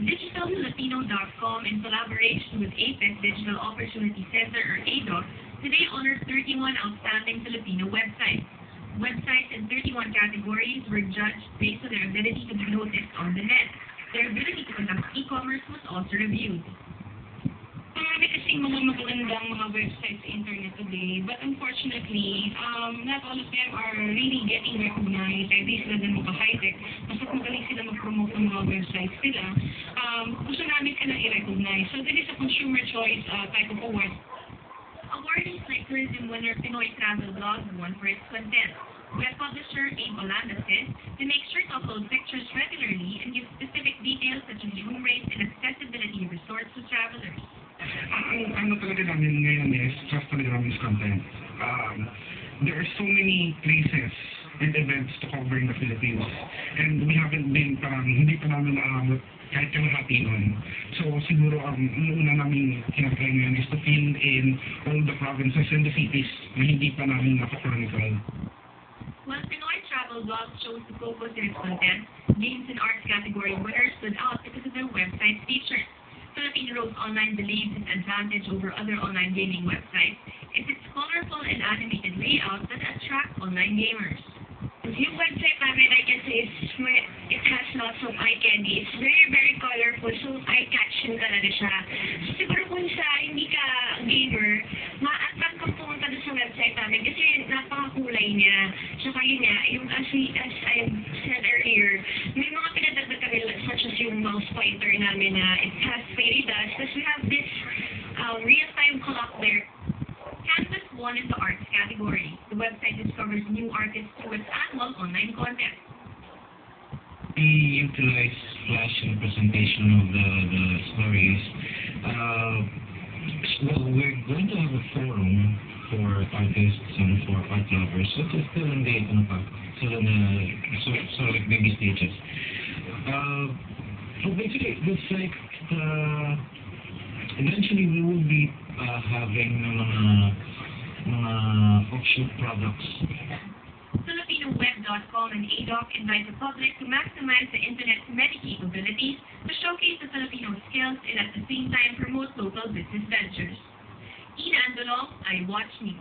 DigitalFilipino.com, in collaboration with APEC Digital Opportunity Center, or ADOC, today honors 31 outstanding Filipino websites. Websites in 31 categories were judged based on their ability to be noticed on the net. Their ability to conduct e-commerce was also reviewed. Marami kasing mga magagandang mga websites sa internet today, but unfortunately, not all of them are really getting recognized. Ay, di sila ganun ka-high-tech. Basta magaling sila mag-promote ng mga websites nila. Gusto namin sila i-recognize. So, this is a consumer choice type of award. Awardees like tourism winner Pinoy Travel Blog won for its content. Web publisher Abe Olanda said they make sure to upload pictures regularly and give specific details such as room rates and accessibility resorts to travelers. Ano talaga namin ngayon is just talaga namin is content. There are so many places and events to cover in the Philippines, and we haven't been hindi pa namin naabot kahit kalahati nun. So siguro ang una namin kinatry ngayon is to fill in all the provinces and the cities na hindi pa namin napapurnical. While Pinoy Travel Blog chose to focus in its content, games and arts category winners stood out because of their website features. Filipino Roads Online believes its advantage over other online gaming websites is its colorful and animated layout that attracts online gamers. Yung website namin, I can say, it has lots of eye candy. It's very, very colorful, so eye-catching talaga siya. So, siguro kung hindi ka gamer, ma-attract kang pumunta doon sa website namin kasi napakakulay niya. Tsaka yun nga, yung as I said earlier, may mga pinadagdag kami such as yung mouse pointer namin na it has fairy dust. Plus we have this real-time clock there. Canvas won in the arts category. The website discovers new artists through its annual online contest. We utilize flash and presentation of the stories. Well, we're going to have a forum for artists and for art lovers. So it's still in the so like baby stages. So basically, it's like eventually we will be having mga offshoot products. FilipinoWeb.com and ADOC invite the public to maximize the internet's many capabilities to showcase the Filipino skills and at the same time promote local business ventures. Ina Andolong, iWatch News.